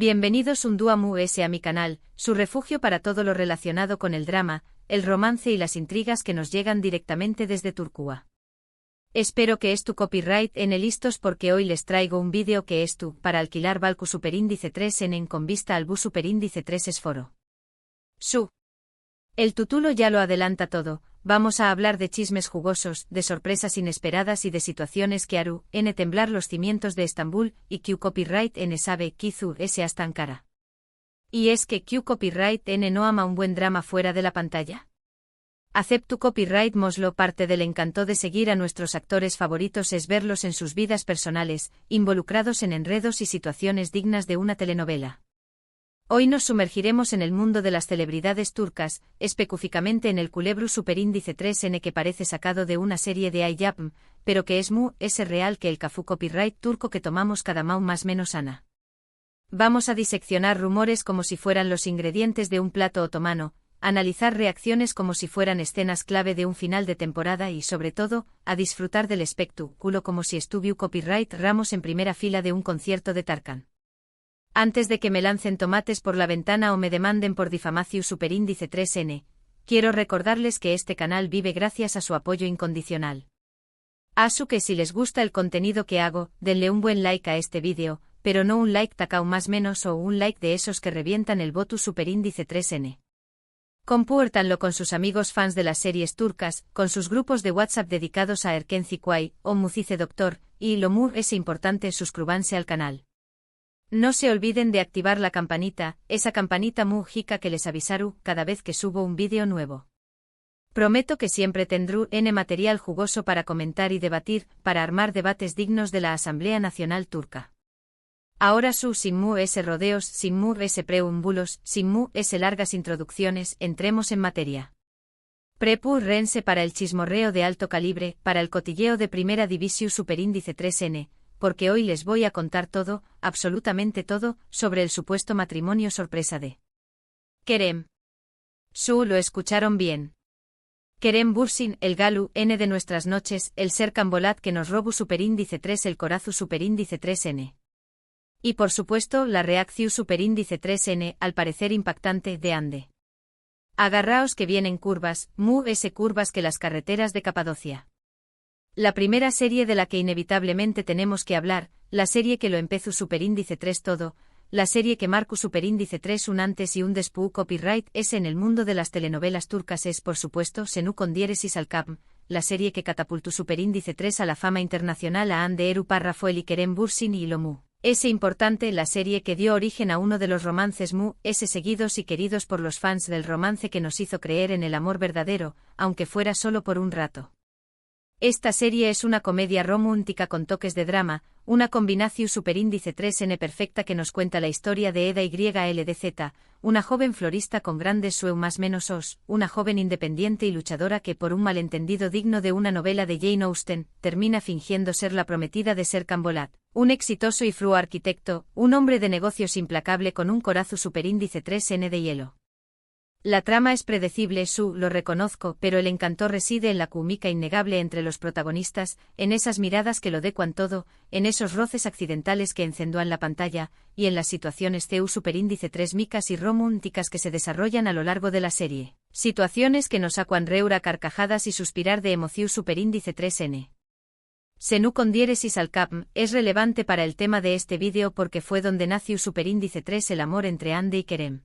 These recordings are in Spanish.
Bienvenidos un día más a mi canal, su refugio para todo lo relacionado con el drama, el romance y las intrigas que nos llegan directamente desde Turquía. Espero que es tu copyright en listos porque hoy les traigo un vídeo que es para alquilar Balku Superíndice 3 en con vista al bus Superíndice 3 Esforo. El título ya lo adelanta todo. Vamos a hablar de chismes jugosos, de sorpresas inesperadas y de situaciones que harán temblar los cimientos de Estambul y que copyright sabe Kizu ese hasta Ankara. Y es que copyright no ama un buen drama fuera de la pantalla. Acepto copyright moslo parte del encanto de seguir a nuestros actores favoritos es verlos en sus vidas personales, involucrados en enredos y situaciones dignas de una telenovela. Hoy nos sumergiremos en el mundo de las celebridades turcas, específicamente en el culebro Superíndice 3 que parece sacado de una serie de iYapm, pero que es real que el cafú copyright turco que tomamos cada más menos ana. Vamos a diseccionar rumores como si fueran los ingredientes de un plato otomano, analizar reacciones como si fueran escenas clave de un final de temporada y sobre todo, a disfrutar del espectáculo como si estuviera copyright Ramos en primera fila de un concierto de Tarkan. Antes de que me lancen tomates por la ventana o me demanden por difamación Superíndice 3N, quiero recordarles que este canal vive gracias a su apoyo incondicional. Asu que si les gusta el contenido que hago, denle un buen like a este vídeo, pero no un like tacao más menos o un like de esos que revientan el voto Superíndice 3N. Compártanlo con sus amigos fans de las series turcas, con sus grupos de WhatsApp dedicados a Erken Zikuay o Mucice Doctor, y lo es importante suscríbanse al canal. No se olviden de activar la campanita, esa campanita jica que les avisaru cada vez que subo un vídeo nuevo. Prometo que siempre tendré material jugoso para comentar y debatir, para armar debates dignos de la Asamblea Nacional Turca. Ahora sin rodeos, sin preúmbulos, sin largas introducciones, entremos en materia. Prepúrense para el chismorreo de alto calibre, para el cotilleo de Primera División Superíndice 3N, porque hoy les voy a contar todo, absolutamente todo, sobre el supuesto matrimonio sorpresa de Kerem. Lo escucharon bien. Kerem Bürsin, el Galu de nuestras noches, el Serkan Bolat que nos robó Superíndice 3 el Corazu Superíndice 3N. Y por supuesto la reacción Superíndice 3N, al parecer impactante, de Ande. Agarraos que vienen curvas, curvas que las carreteras de Capadocia. La primera serie de la que inevitablemente tenemos que hablar, la serie que lo empezó Superíndice 3 todo, la serie que marcó Superíndice 3 un antes y un después copyright en el mundo de las telenovelas turcas es por supuesto Senu con diéresis al Capm, la serie que catapultó Superíndice 3 a la fama internacional a Hande Erupar Rafael y Kerem Bürsin y Lomu. Importante la serie que dio origen a uno de los romances seguidos y queridos por los fans del romance que nos hizo creer en el amor verdadero, aunque fuera solo por un rato. Esta serie es una comedia romántica con toques de drama, una combinación Superíndice 3N perfecta que nos cuenta la historia de Eda YLDZ, una joven florista con grandes más menos una joven independiente y luchadora que por un malentendido digno de una novela de Jane Austen, termina fingiendo ser la prometida de Serkan Bolat, un exitoso y fluo arquitecto, un hombre de negocios implacable con un corazo Superíndice 3N de hielo. La trama es predecible, lo reconozco, pero el encanto reside en la química innegable entre los protagonistas, en esas miradas que lo decuan todo, en esos roces accidentales que encendúan la pantalla, y en las situaciones Superíndice 3 micas y románticas que se desarrollan a lo largo de la serie. Situaciones que nos acuan reír a carcajadas y suspirar de emoción Superíndice 3N. Senu con diéresis al Capm es relevante para el tema de este vídeo porque fue donde nació Superíndice 3 el amor entre Hande y Kerem.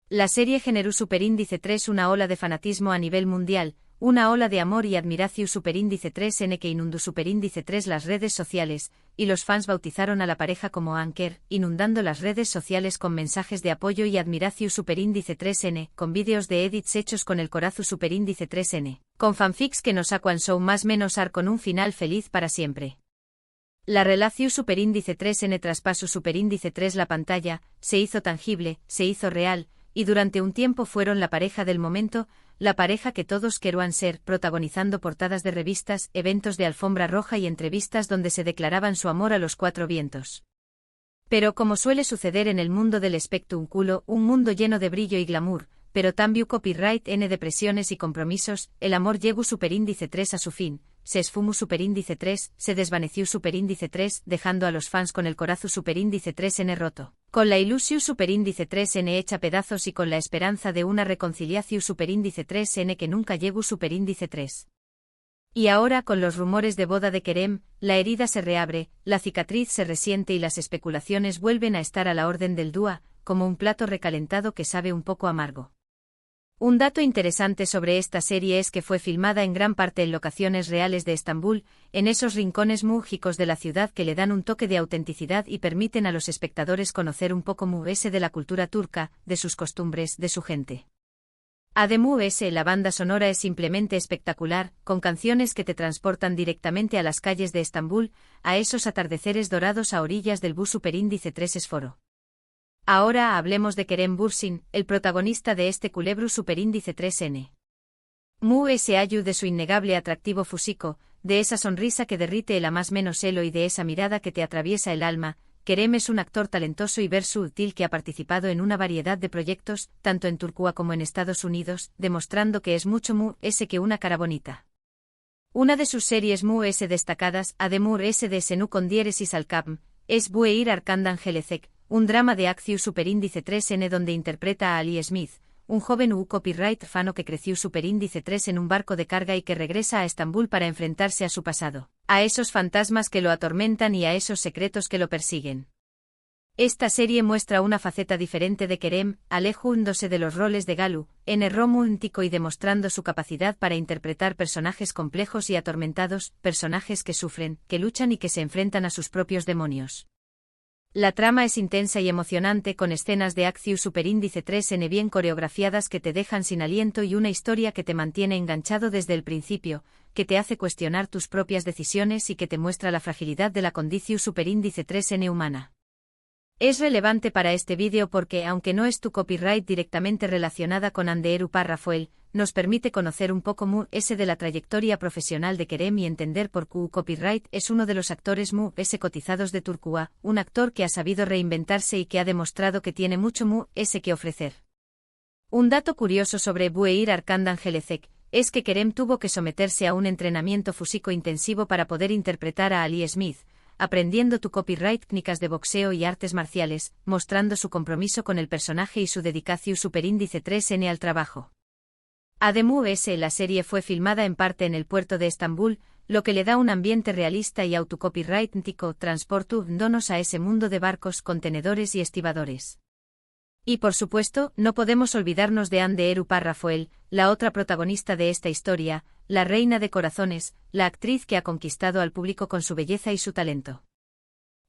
La serie generó Superíndice 3 una ola de fanatismo a nivel mundial, una ola de amor y admiración Superíndice 3N que inundó Superíndice 3 las redes sociales, y los fans bautizaron a la pareja como Anker, inundando las redes sociales con mensajes de apoyo y admiración Superíndice 3N, con vídeos de edits hechos con el corazo Superíndice 3N, con fanfics que nos acuan show más menos ar con un final feliz para siempre. La relación Superíndice 3N traspaso Superíndice 3 la pantalla, se hizo tangible, se hizo real, y durante un tiempo fueron la pareja del momento, la pareja que todos querían ser, protagonizando portadas de revistas, eventos de alfombra roja y entrevistas donde se declaraban su amor a los cuatro vientos. Pero como suele suceder en el mundo del espectáculo, un mundo lleno de brillo y glamour, pero también copyright de presiones y compromisos, el amor llegó Superíndice 3 a su fin, se esfumó Superíndice 3, se desvaneció Superíndice 3, dejando a los fans con el corazo Superíndice 3 roto. Con la ilusión superíndice 3n hecha pedazos y con la esperanza de una reconciliación superíndice 3n que nunca llegó superíndice 3. Y ahora con los rumores de boda de Kerem, la herida se reabre, la cicatriz se resiente y las especulaciones vuelven a estar a la orden del dúa, como un plato recalentado que sabe un poco amargo. Un dato interesante sobre esta serie es que fue filmada en gran parte en locaciones reales de Estambul, en esos rincones mágicos de la ciudad que le dan un toque de autenticidad y permiten a los espectadores conocer un poco de la cultura turca, de sus costumbres, de su gente. Además, la banda sonora es simplemente espectacular, con canciones que te transportan directamente a las calles de Estambul, a esos atardeceres dorados a orillas del bus superíndice 3 Esforo. Ahora hablemos de Kerem Bürsin, el protagonista de este culebro superíndice 3n. Se ayu de su innegable atractivo físico, de esa sonrisa que derrite el a más menos elo y de esa mirada que te atraviesa el alma. Kerem es un actor talentoso y versátil que ha participado en una variedad de proyectos, tanto en Turquía como en Estados Unidos, demostrando que es mucho que una cara bonita. Una de sus series destacadas, Ademur de Senu con diéresis al Capm, es Bueir Arkandan Gelecek, un drama de acción superíndice 3n donde interpreta a Ali Smith, un joven copyright fano que creció superíndice 3 en un barco de carga y que regresa a Estambul para enfrentarse a su pasado, a esos fantasmas que lo atormentan y a esos secretos que lo persiguen. Esta serie muestra una faceta diferente de Kerem, alejándose de los roles de Galu, en romántico y demostrando su capacidad para interpretar personajes complejos y atormentados, personajes que sufren, que luchan y que se enfrentan a sus propios demonios. La trama es intensa y emocionante con escenas de acción superíndice 3n bien coreografiadas que te dejan sin aliento y una historia que te mantiene enganchado desde el principio, que te hace cuestionar tus propias decisiones y que te muestra la fragilidad de la condición superíndice 3n humana. Es relevante para este vídeo porque, aunque no es tu copyright directamente relacionada con Anderu Parrafuel, nos permite conocer un poco de la trayectoria profesional de Kerem y entender por qué copyright es uno de los actores cotizados de Turquía, un actor que ha sabido reinventarse y que ha demostrado que tiene mucho que ofrecer. Un dato curioso sobre Bueir Arkandan Gelecek es que Kerem tuvo que someterse a un entrenamiento físico intensivo para poder interpretar a Ali Smith, aprendiendo tu copyright técnicas de boxeo y artes marciales, mostrando su compromiso con el personaje y su dedicación superíndice 3n al trabajo. Además, la serie fue filmada en parte en el puerto de Estambul, lo que le da un ambiente realista y autocopyrightico transportándonos a ese mundo de barcos, contenedores y estibadores. Y por supuesto, no podemos olvidarnos de Anderu Parrafuel, la otra protagonista de esta historia, la reina de corazones, la actriz que ha conquistado al público con su belleza y su talento.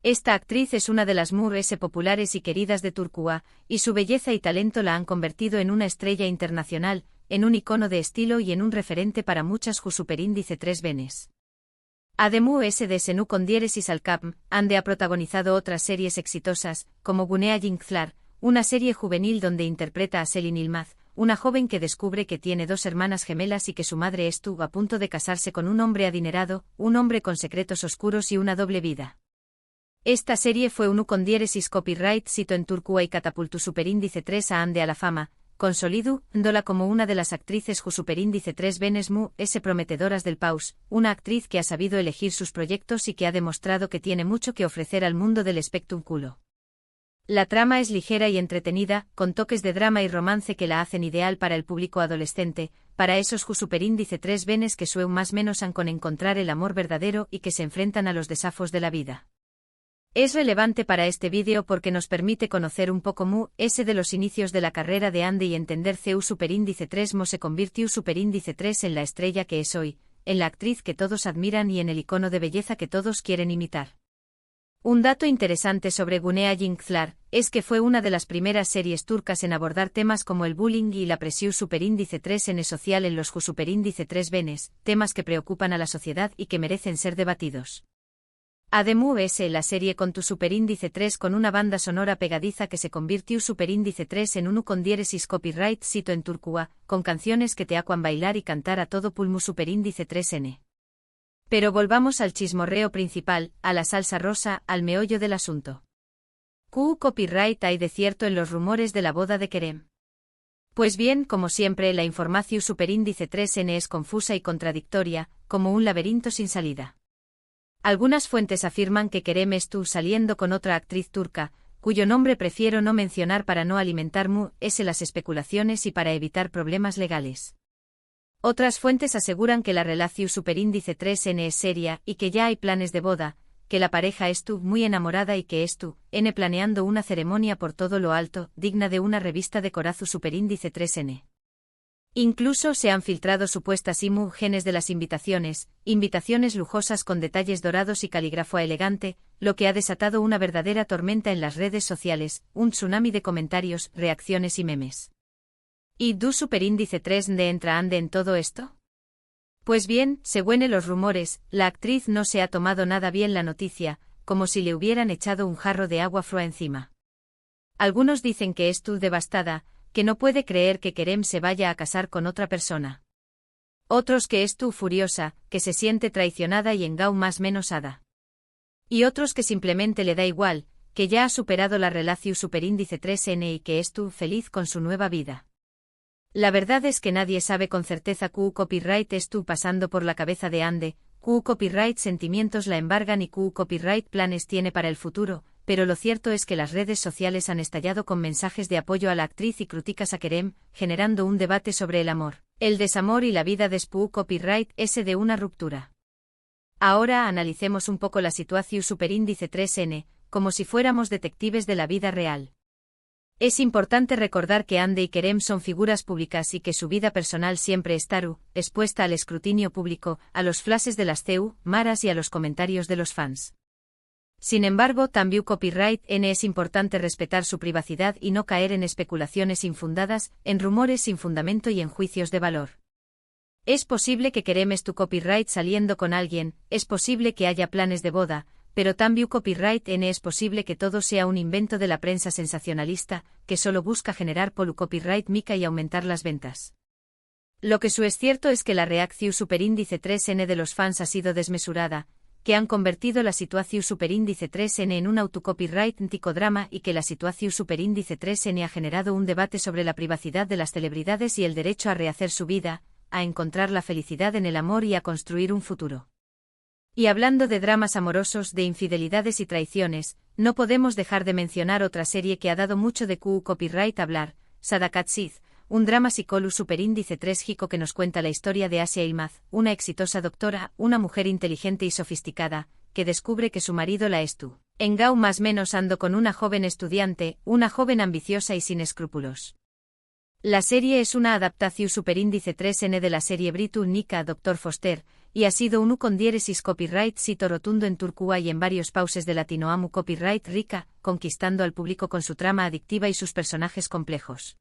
Esta actriz es una de las populares y queridas de Turquía, y su belleza y talento la han convertido en una estrella internacional, en un icono de estilo y en un referente para muchas superíndice 3 venes. Además de Senu con diéresis al Capm, Ande ha protagonizado otras series exitosas, como Gunea Yinkthlar, una serie juvenil donde interpreta a Selin Yılmaz, una joven que descubre que tiene dos hermanas gemelas y que su madre estuvo a punto de casarse con un hombre adinerado, un hombre con secretos oscuros y una doble vida. Esta serie fue un con diéresis copyright cito en Turquía y catapultó superíndice 3 a Ande a la fama, consolidándola como una de las actrices superíndice 3 venes prometedoras del paus, una actriz que ha sabido elegir sus proyectos y que ha demostrado que tiene mucho que ofrecer al mundo del espectáculo. La trama es ligera y entretenida, con toques de drama y romance que la hacen ideal para el público adolescente, para esos superíndice 3 venes que sueñan más menos han con encontrar el amor verdadero y que se enfrentan a los desafíos de la vida. Es relevante para este vídeo porque nos permite conocer un poco de los inicios de la carrera de Ande y entender CU superíndice 3 se convirtió superíndice 3 en la estrella que es hoy, en la actriz que todos admiran y en el icono de belleza que todos quieren imitar. Un dato interesante sobre Gunea Yinkthlar es que fue una de las primeras series turcas en abordar temas como el bullying y la presión superíndice 3n social en los superíndice 3 venes, temas que preocupan a la sociedad y que merecen ser debatidos. Además, la serie contó superíndice 3 con una banda sonora pegadiza que se convirtió superíndice 3 en uno con diéresis copyright cito en Turquía, con canciones que te hacuan bailar y cantar a todo pulmón superíndice 3n. Pero volvamos al chismorreo principal, a la salsa rosa, al meollo del asunto. ¿Qué copyright hay de cierto en los rumores de la boda de Kerem? Pues bien, como siempre, la información superíndice 3n es confusa y contradictoria, como un laberinto sin salida. Algunas fuentes afirman que Kerem estuvo saliendo con otra actriz turca, cuyo nombre prefiero no mencionar para no alimentar las especulaciones y para evitar problemas legales. Otras fuentes aseguran que la relación superíndice 3N es seria y que ya hay planes de boda, que la pareja estuvo muy enamorada y que N planeando una ceremonia por todo lo alto, digna de una revista de corazu superíndice 3N. Incluso se han filtrado supuestas imágenes de las invitaciones lujosas con detalles dorados y calígrafo elegante, lo que ha desatado una verdadera tormenta en las redes sociales, un tsunami de comentarios, reacciones y memes. ¿Y du superíndice 3D entra en todo esto? Pues bien, según los rumores, la actriz no se ha tomado nada bien la noticia, como si le hubieran echado un jarro de agua fría encima. Algunos dicen que devastada, que no puede creer que Kerem se vaya a casar con otra persona. Otros que furiosa, que se siente traicionada y más menos hada. Y otros que simplemente le da igual, que ya ha superado la relación superíndice 3N y que feliz con su nueva vida. La verdad es que nadie sabe con certeza copyright pasando por la cabeza de Ande, copyright sentimientos la embargan y copyright planes tiene para el futuro, pero lo cierto es que las redes sociales han estallado con mensajes de apoyo a la actriz y críticas a Kerem, generando un debate sobre el amor, el desamor y la vida después copyright de una ruptura. Ahora analicemos un poco la situación superíndice 3N, como si fuéramos detectives de la vida real. Es importante recordar que Ande y Kerem son figuras públicas y que su vida personal siempre está expuesta al escrutinio público, a los flashes de las maras y a los comentarios de los fans. Sin embargo, también copyright es importante respetar su privacidad y no caer en especulaciones infundadas, en rumores sin fundamento y en juicios de valor. Es posible que Kerem copyright saliendo con alguien, es posible que haya planes de boda, pero también copyright es posible que todo sea un invento de la prensa sensacionalista, que solo busca generar copyright mica y aumentar las ventas. Lo que es cierto es que la reacción superíndice 3N de los fans ha sido desmesurada, que han convertido la situación superíndice 3N en un autocopyright ticodrama y que la situación superíndice 3N ha generado un debate sobre la privacidad de las celebridades y el derecho a rehacer su vida, a encontrar la felicidad en el amor y a construir un futuro. Y hablando de dramas amorosos, de infidelidades y traiciones, no podemos dejar de mencionar otra serie que ha dado mucho de copyright hablar, Sadakat Sid, un drama psicólogo superíndice 3 que nos cuenta la historia de Asia Ilmaz, una exitosa doctora, una mujer inteligente y sofisticada, que descubre que su marido la engau más menos ando con una joven estudiante, una joven ambiciosa y sin escrúpulos. La serie es una adaptación superíndice 3N de la serie británica Dr. Foster, y ha sido un con diéresis copyright sito rotundo en Turcua y en varios pauses de latinoamu copyright rica, conquistando al público con su trama adictiva y sus personajes complejos.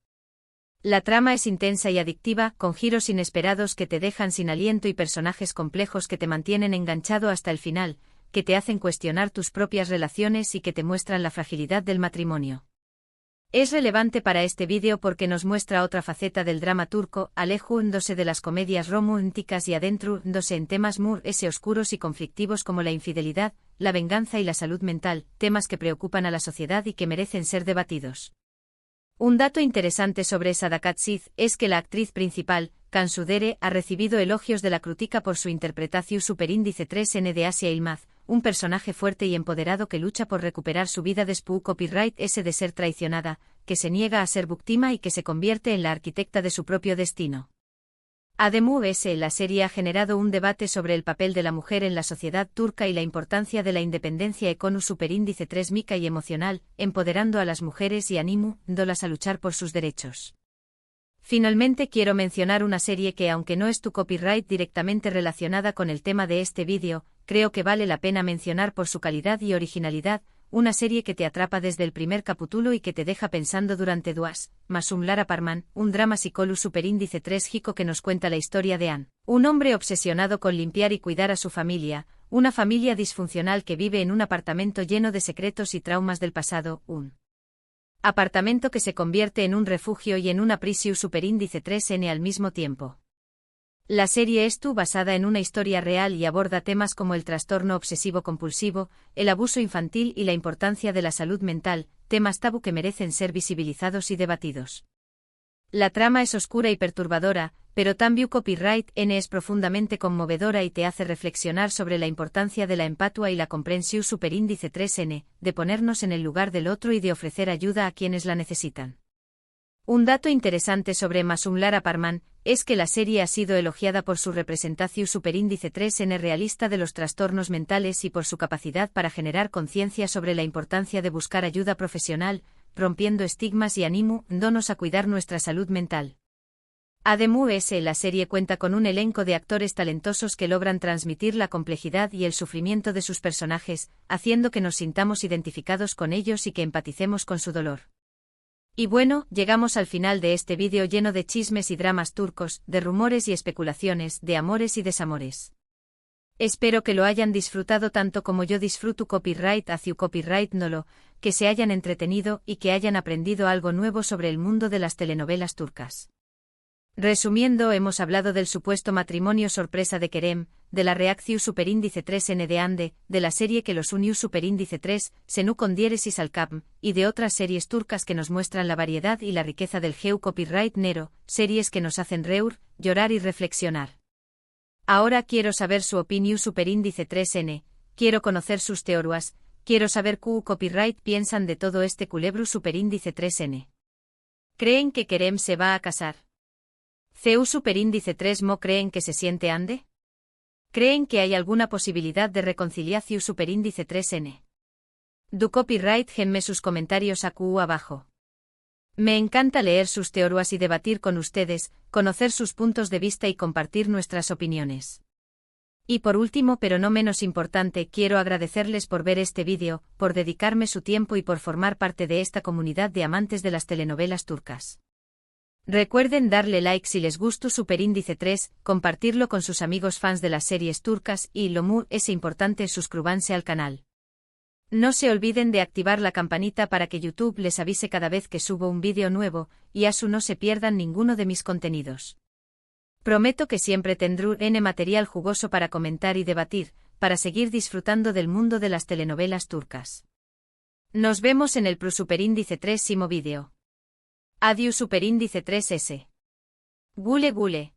La trama es intensa y adictiva, con giros inesperados que te dejan sin aliento y personajes complejos que te mantienen enganchado hasta el final, que te hacen cuestionar tus propias relaciones y que te muestran la fragilidad del matrimonio. Es relevante para este vídeo porque nos muestra otra faceta del drama turco, alejándose de las comedias románticas y adentrándose en temas oscuros y conflictivos como la infidelidad, la venganza y la salud mental, temas que preocupan a la sociedad y que merecen ser debatidos. Un dato interesante sobre Sadakat Sid es que la actriz principal, Cansu Dere, ha recibido elogios de la crítica por su interpretación superíndice 3N de Asia Ilmaz, un personaje fuerte y empoderado que lucha por recuperar su vida después copyright de ser traicionada, que se niega a ser víctima y que se convierte en la arquitecta de su propio destino. Además, la serie ha generado un debate sobre el papel de la mujer en la sociedad turca y la importancia de la independencia económica superíndice 3 mica y emocional, empoderando a las mujeres y animándolas a luchar por sus derechos. Finalmente quiero mencionar una serie que aunque no es copyright directamente relacionada con el tema de este vídeo, creo que vale la pena mencionar por su calidad y originalidad, una serie que te atrapa desde el primer capítulo y que te deja pensando durante 2 más Lara Parman, un drama psicólogo superíndice 3 que nos cuenta la historia de Ann, un hombre obsesionado con limpiar y cuidar a su familia, una familia disfuncional que vive en un apartamento lleno de secretos y traumas del pasado, un apartamento que se convierte en un refugio y en una prisión superíndice 3N al mismo tiempo. La serie es basada en una historia real y aborda temas como el trastorno obsesivo-compulsivo, el abuso infantil y la importancia de la salud mental, temas tabú que merecen ser visibilizados y debatidos. La trama es oscura y perturbadora, pero También Copyright N es profundamente conmovedora y te hace reflexionar sobre la importancia de la empatia y la comprensión superíndice 3N, de ponernos en el lugar del otro y de ofrecer ayuda a quienes la necesitan. Un dato interesante sobre Masumlara Parman es que la serie ha sido elogiada por su representación superíndice 3N realista de los trastornos mentales y por su capacidad para generar conciencia sobre la importancia de buscar ayuda profesional, rompiendo estigmas y animándonos a cuidar nuestra salud mental. Además, la serie cuenta con un elenco de actores talentosos que logran transmitir la complejidad y el sufrimiento de sus personajes, haciendo que nos sintamos identificados con ellos y que empaticemos con su dolor. Y bueno, llegamos al final de este vídeo lleno de chismes y dramas turcos, de rumores y especulaciones, de amores y desamores. Espero que lo hayan disfrutado tanto como yo disfruto Copyright hacia Copyright Nolo, que se hayan entretenido y que hayan aprendido algo nuevo sobre el mundo de las telenovelas turcas. Resumiendo, hemos hablado del supuesto matrimonio sorpresa de Kerem, de la reacción superíndice 3N de Ande, de la serie que los unió superíndice 3, Senu con diéresis al Capm, y de otras series turcas que nos muestran la variedad y la riqueza del Geu Copyright Nero, series que nos hacen reír, llorar y reflexionar. Ahora quiero saber su opinión superíndice 3N, quiero conocer sus teorías, quiero saber qué copyright piensan de todo este culebro superíndice 3N. ¿Creen que Kerem se va a casar? ¿CEU superíndice 3 mo creen que se siente Ande? ¿Creen que hay alguna posibilidad de reconciliación superíndice 3N? Du copyright genme sus comentarios abajo. Me encanta leer sus teorías y debatir con ustedes, conocer sus puntos de vista y compartir nuestras opiniones. Y por último pero no menos importante, quiero agradecerles por ver este vídeo, por dedicarme su tiempo y por formar parte de esta comunidad de amantes de las telenovelas turcas. Recuerden darle like si les gustó superíndice 3, compartirlo con sus amigos fans de las series turcas y lo muy es importante suscribanse al canal. No se olviden de activar la campanita para que YouTube les avise cada vez que subo un vídeo nuevo, y así no se pierdan ninguno de mis contenidos. Prometo que siempre tendré material jugoso para comentar y debatir, para seguir disfrutando del mundo de las telenovelas turcas. Nos vemos en el superíndice 3 vídeo. Adiós superíndice 3S. Gule gule.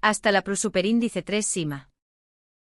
Hasta la superíndice 3 Sima.